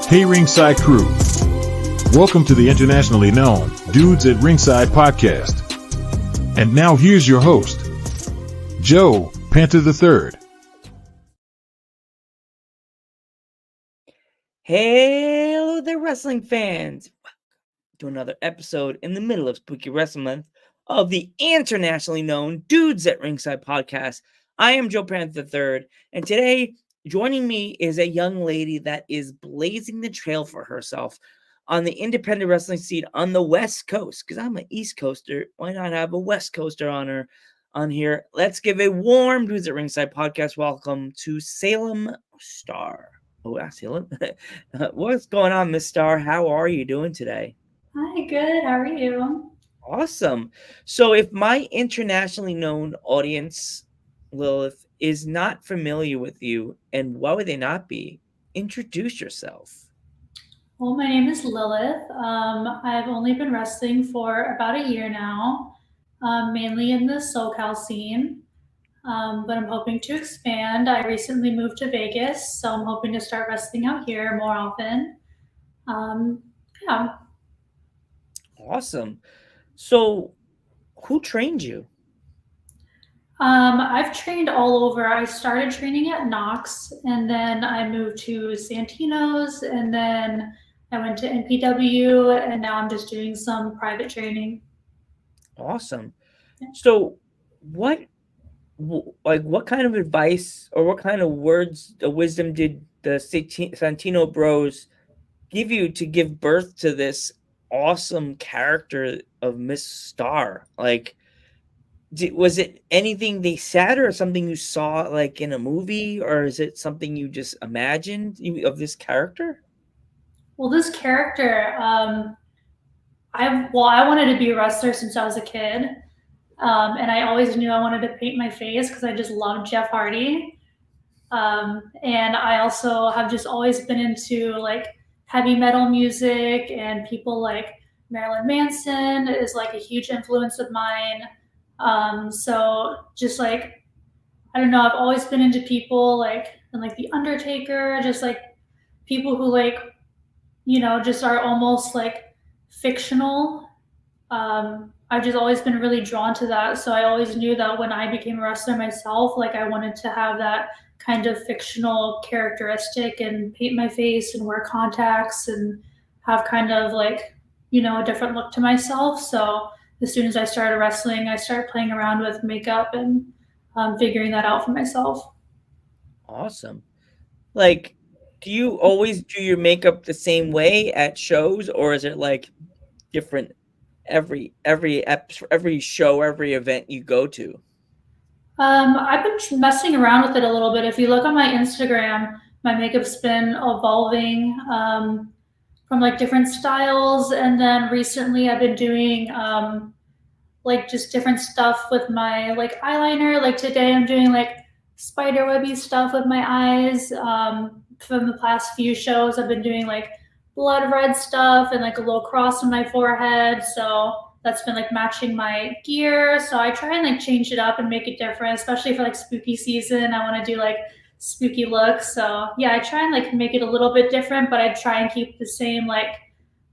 Hey Ringside crew, welcome to the internationally known Dudes at Ringside podcast. And now here's your host, Joe, Panther the Third. Hello there, wrestling fans. Welcome to another episode in the middle of Spooky Wrestling Month of the internationally known Dudes at Ringside podcast. I am Joe Panther the Third, and today joining me is a young lady that is blazing the trail for herself on the independent wrestling scene on the West Coast. Because I'm an East Coaster, why not have a West Coaster on here? Let's give a warm Dudes at Ringside podcast welcome to Salem Starr. Oh, I see it. What's going on, Miss Starr? How are you doing today? Hi, good. How are you? Awesome. So, if my internationally known audience, Lilith, is not familiar with you, and why would they not be? Introduce yourself. Well, my name is Lilith. I've only been wrestling for about a year now, mainly in the SoCal scene, but I'm hoping to expand. I recently moved to Vegas, so I'm hoping to start wrestling out here more often. Um, yeah. Awesome. So, who trained you? I've trained all over. I started training at Knox, and then I moved to Santino's, and then I went to NPW, and now I'm just doing some private training. Awesome. Yeah. So, what what kind of advice or what kind of words of wisdom did the Santino Bros give you to give birth to this awesome character of Miss Starr? Like, was it anything they said or something you saw like in a movie, or is it something you just imagined of this character? Well, this character, I wanted to be a wrestler since I was a kid, and I always knew I wanted to paint my face because I just loved Jeff Hardy. And I also have just always been into like heavy metal music, and people like Marilyn Manson is like a huge influence of mine. So just like I don't know, I've always been into people like and like the Undertaker, just like people who like just are almost like fictional. I've just always been really drawn to that. So I always knew that when I became a wrestler myself, like I wanted to have that kind of fictional characteristic and paint my face and wear contacts and have kind of like, a different look to myself. So as soon as I started wrestling, I started playing around with makeup and figuring that out for myself. Awesome. Like, do you always do your makeup the same way at shows, or is it like different every show, every event you go to? I've been messing around with it a little bit. If you look on my Instagram, my makeup's been evolving from like different styles, and then recently I've been doing like just different stuff with my like eyeliner. Like today, I'm doing like spiderwebby stuff with my eyes. From the past few shows, I've been doing like blood red stuff and like a little cross on my forehead. So that's been like matching my gear. So I try and like change it up and make it different, especially for like spooky season. I want to do like spooky looks. So yeah, I try and like make it a little bit different, but I try and keep the same like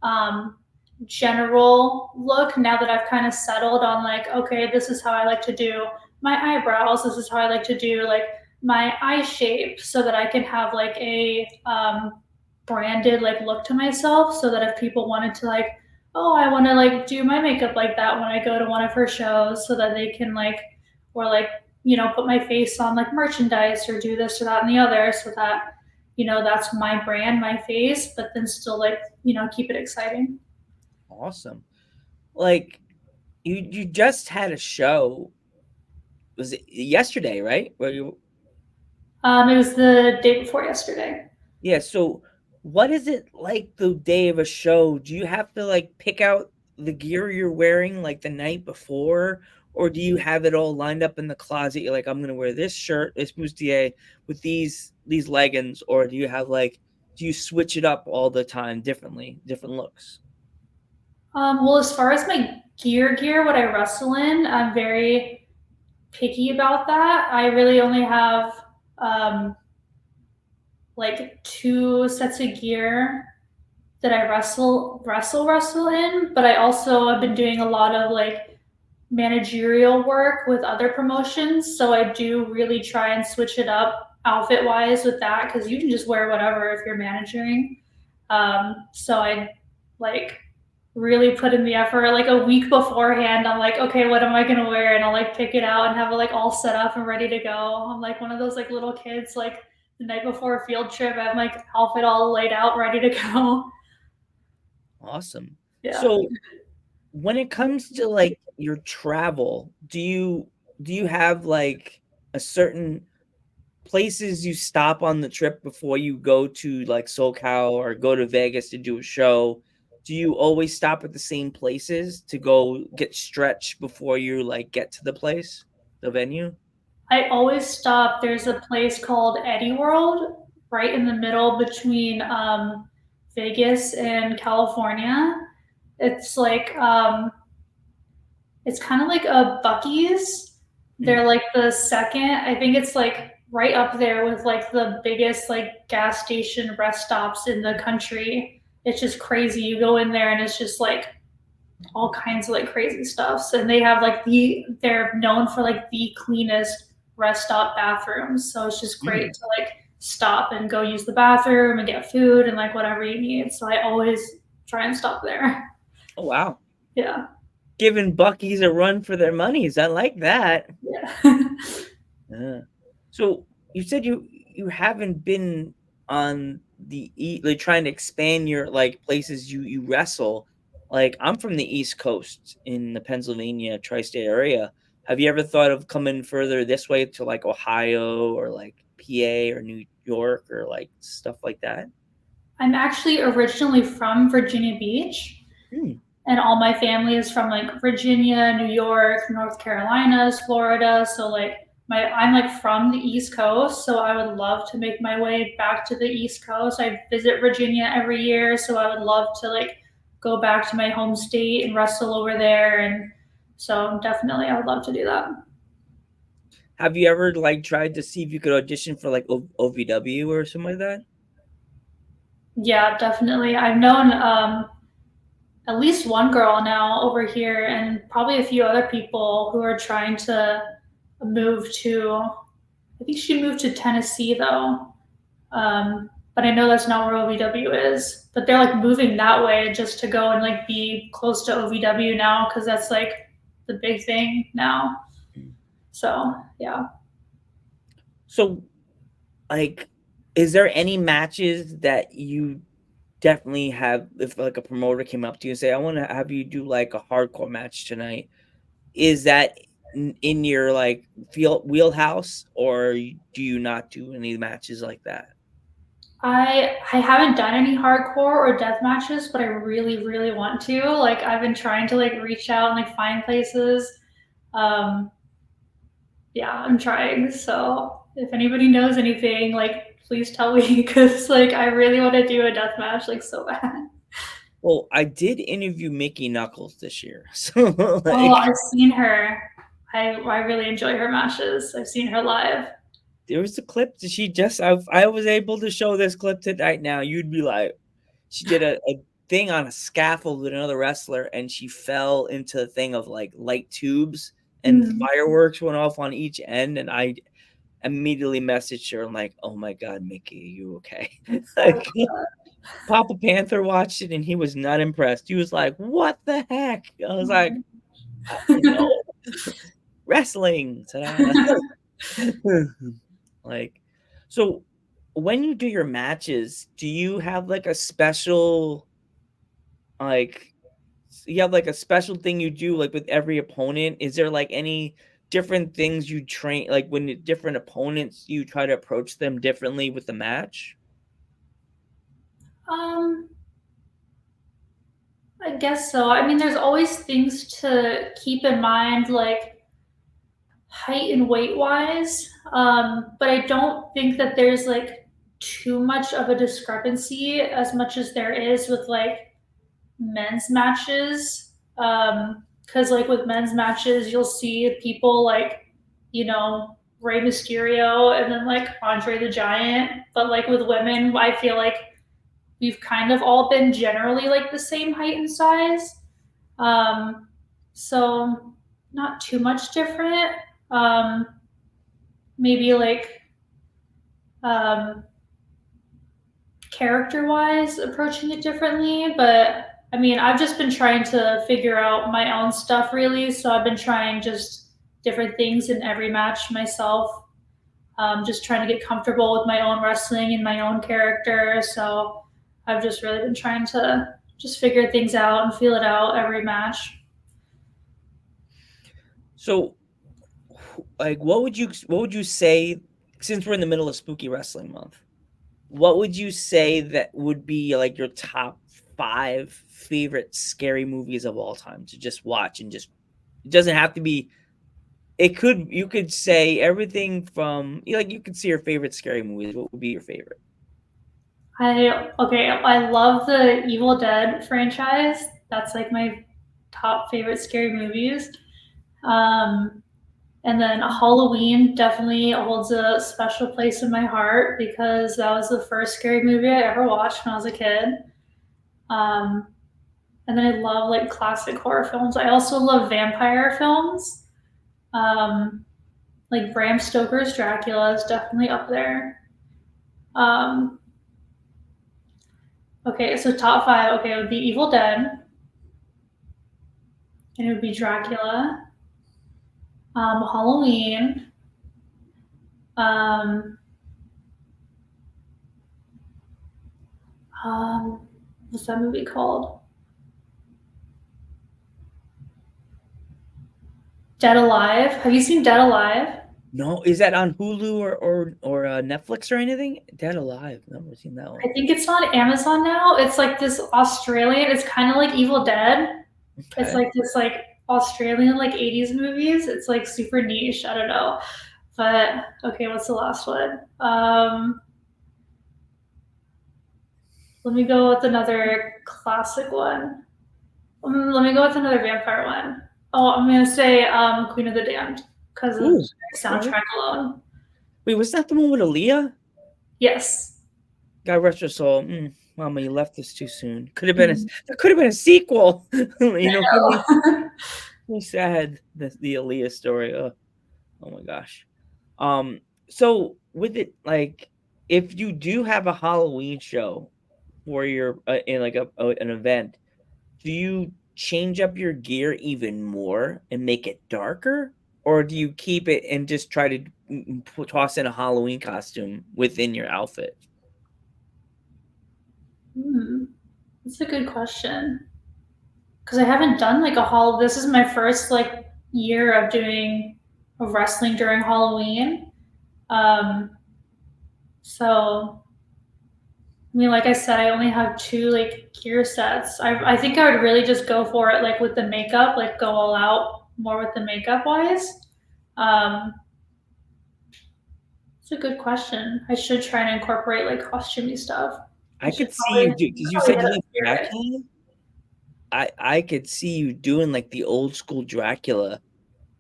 um, general look now that I've kind of settled on like, okay, this is how I like to do my eyebrows. This is how I like to do like my eye shape so that I can have like a branded like look to myself so that if people wanted to like, oh, I want to like do my makeup like that when I go to one of her shows so that they can like, or like, put my face on like merchandise or do this or that and the other so that, that's my brand, my face, but then still like, keep it exciting. Awesome. Like, you just had a show. Was it yesterday, right? Where you It was the day before yesterday. Yeah, so what is it like the day of a show? Do you have to like pick out the gear you're wearing like the night before, or do you have it all lined up in the closet? You're like, I'm gonna wear this shirt, this bustier with these leggings, or do you have like do you switch it up all the time differently, different looks? Well, as far as my gear, what I wrestle in, I'm very picky about that. I really only have um, like 2 sets of gear that I wrestle in, but I also have been doing a lot of like managerial work with other promotions. So I do really try and switch it up outfit wise with that because you can just wear whatever if you're managing. So I like really put in the effort like a week beforehand. I'm like, okay, what am I gonna wear? And I'll like pick it out and have it like all set up and ready to go. I'm like one of those like little kids, like the night before a field trip, I have my outfit all laid out, ready to go. Awesome. Yeah. So when it comes to like your travel, do you have like a certain places you stop on the trip before you go to like SoCal or go to Vegas to do a show? Do you always stop at the same places to go get stretched before you like get to the place, the venue? I always stop. There's a place called Eddie World right in the middle between Vegas and California. It's like it's kind of like a Bucky's. They're like the second. I think it's like right up there with like the biggest like gas station rest stops in the country. It's just crazy. You go in there and it's just like all kinds of like crazy stuff. And they have like they're known for like the cleanest rest stop bathrooms. So it's just great to like stop and go use the bathroom and get food and like whatever you need. So I always try and stop there. Oh wow. Yeah. Giving Bucky's a run for their monies. I like that. Yeah. Yeah. So you said you haven't been on like trying to expand your like places you wrestle. Like I'm from the East Coast in the Pennsylvania tri-state area. Have you ever thought of coming further this way to like Ohio or like PA or New York or like stuff like that? I'm actually originally from Virginia Beach. Hmm. And all my family is from like Virginia, New York, North Carolina, Florida. So like I'm like from the East Coast, so I would love to make my way back to the East Coast. I visit Virginia every year, so I would love to like go back to my home state and wrestle over there. And so definitely I would love to do that. Have you ever like tried to see if you could audition for like OVW or something like that? Yeah, definitely. I've known at least one girl now over here and probably a few other people who are trying to move to, I think she moved to Tennessee though. But I know that's not where OVW is. But they're like moving that way just to go and like be close to OVW now because that's like the big thing now. So yeah. So like is there any matches that you definitely have if like a promoter came up to you and say I want to have you do like a hardcore match tonight, is that in your like wheelhouse or do you not do any matches like that? I haven't done any hardcore or death matches, but I really, really want to. Like I've been trying to like reach out and like find places. Um, yeah, I'm trying. So if anybody knows anything, like please tell me because like I really want to do a death match like so bad. Well, I did interview Mickey Knuckles this year. So Oh, like I've seen her. I really enjoy her matches. I've seen her live. there was a clip that she just I was able to show this clip tonight now. You'd be like, she did a thing on a scaffold with another wrestler and she fell into a thing of like light tubes and fireworks went off on each end and I immediately messaged her. I'm like, oh my god, Mickey, are you okay? Like, Papa Panther watched it and he was not impressed. He was like, what the heck? I was like, no. Wrestling. Like, so when you do your matches, do you have like a special like you have like a special thing you do like with every opponent? Is there like any different things you train like when different opponents you try to approach them differently with the match? Um, I guess so. I mean, there's always things to keep in mind, like height and weight wise. But I don't think that there's like too much of a discrepancy as much as there is with like men's matches. Because like with men's matches, you'll see people like, you know, Rey Mysterio and then like Andre the Giant. But like with women, I feel like we've kind of all been generally like the same height and size. So not too much different. Maybe like character wise approaching it differently, but I mean, I've just been trying to figure out my own stuff really. So I've been trying just different things in every match myself. Just trying to get comfortable with my own wrestling and my own character. So I've just really been trying to just figure things out and feel it out every match. So, like, what would you say, since we're in the middle of Spooky Wrestling Month? What would you say that would be like your top 5 favorite scary movies of all time to just watch and just, it doesn't have to be, you could say everything from, like, you could see your favorite scary movies. What would be your favorite? I love the Evil Dead franchise. That's like my top favorite scary movies. And then Halloween definitely holds a special place in my heart because that was the first scary movie I ever watched when I was a kid. And then I love like classic horror films. I also love vampire films. Like Bram Stoker's Dracula is definitely up there. Okay, so top 5. Okay, it would be Evil Dead. And it would be Dracula. Halloween. What's that movie called? Dead Alive. Have you seen Dead Alive? No, is that on Hulu or Netflix or anything? Dead Alive. I've never seen that one. I think it's on Amazon now. It's like this Australian. It's kind of like Evil Dead. Okay. It's like this like Australian like 80s movies. It's like super niche. I don't know. But okay, what's the last one? Let me go with another classic one. Let me go with another vampire one. Oh, I'm gonna say Queen of the Damned because of the soundtrack alone. Wait, was that the one with Aaliyah? Yes. God rest her soul. Mama, you left this too soon. There could have been a sequel. You know, really sad the Aaliyah story. Oh my gosh. So with it, like, if you do have a Halloween show where you're in like an event, do you change up your gear even more and make it darker, or do you keep it and just try to toss in a Halloween costume within your outfit? That's a good question. Because I haven't done like this is my first like year of doing wrestling during Halloween. So I mean, like I said, I only have 2 like gear sets. I think I would really just go for it like with the makeup, like go all out more with the makeup wise. It's a good question. I should try and incorporate like costumey stuff. I could see you do, because you said you like Dracula. I could see you doing like the old school Dracula,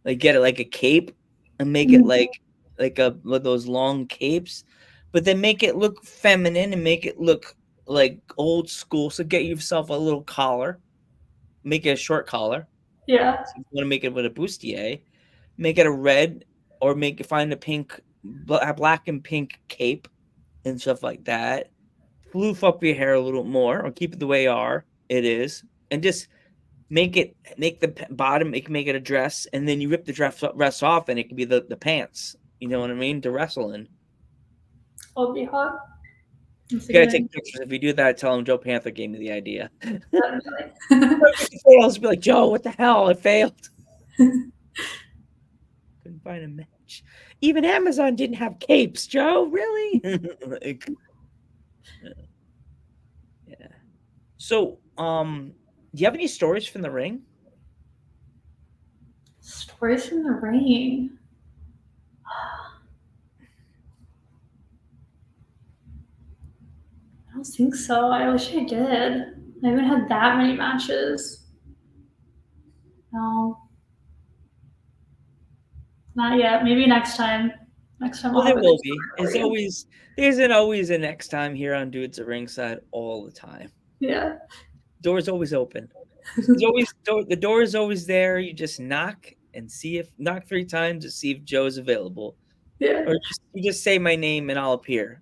like get it like a cape and make it like those long capes, but then make it look feminine and make it look like old school. So get yourself a little collar, make it a short collar. Yeah. So if you want to make it with a bustier, make it a red, or find a pink, black and pink cape and stuff like that. Floof up your hair a little more, or keep it the way it is, and just make the bottom, make it a dress, and then you rip the dress off, and it can be the pants. You know what I mean? To wrestle in. Oh, be hot. You gotta take pictures. If you do that, tell them Joe Panther gave me the idea. I'll be like, Joe, what the hell? I failed. Couldn't find a match. Even Amazon didn't have capes, Joe. Really? Like, yeah. So, do you have any stories from the ring? Stories from the ring. I don't think so. I wish I did. I haven't had that many matches. No. Not yet. Maybe next time. next time Well, I'll there have a will good be. story for you. There's always a next time here on Dudes at Ringside all the time. Yeah. Door's always open. The door is always there. You just knock and knock 3 times to see if Joe's available, Yeah. or you just say my name and I'll appear.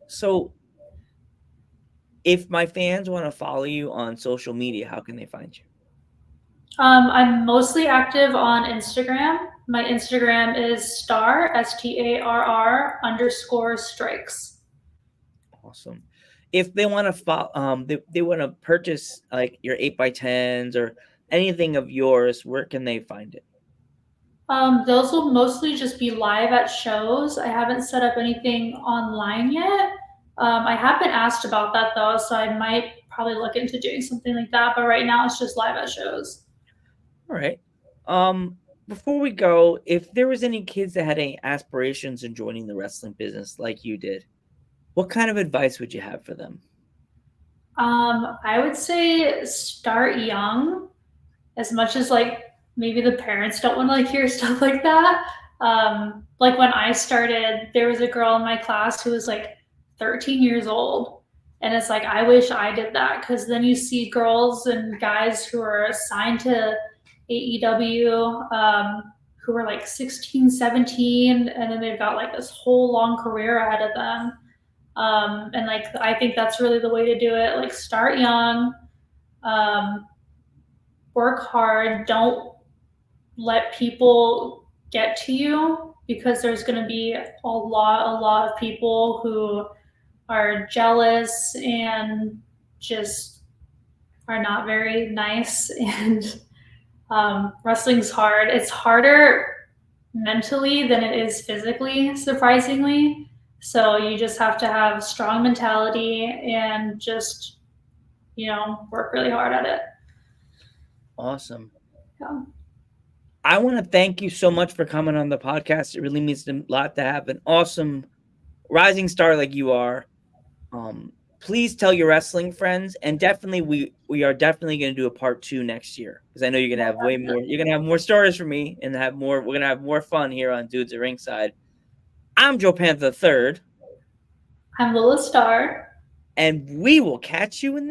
So if my fans want to follow you on social media, how can they find you? I'm mostly active on Instagram. My Instagram is Starr, Starr _strikes. Awesome. If they want to follow, they want to purchase like your 8x10s or anything of yours, where can they find it? Those will mostly just be live at shows. I haven't set up anything online yet. I have been asked about that though, so I might probably look into doing something like that. But right now, it's just live at shows. All right. Before we go, if there was any kids that had any aspirations in joining the wrestling business like you did, what kind of advice would you have for them? I would say start young, as much as like maybe the parents don't want to like hear stuff like that. Like when I started, there was a girl in my class who was like 13 years old. And it's like, I wish I did that, because then you see girls and guys who are signed to AEW, who are like 16, 17, and then they've got like this whole long career ahead of them. And like, I think that's really the way to do it. Like, start young, um, work hard, don't let people get to you, because there's going to be a lot of people who are jealous and just are not very nice. And wrestling's hard. It's harder mentally than it is physically, surprisingly. So you just have to have strong mentality and just, work really hard at it. Awesome. Yeah. I want to thank you so much for coming on the podcast. It really means a lot to have an awesome rising star like you are. Please tell your wrestling friends, and definitely we are definitely going to do a part 2 next year, because I know you're going to have way more. You're going to have more stories for me, and we're going to have more fun here on Dudes at Ringside. I'm Joe Panther III, I'm Lilith Starr. and we will catch you in the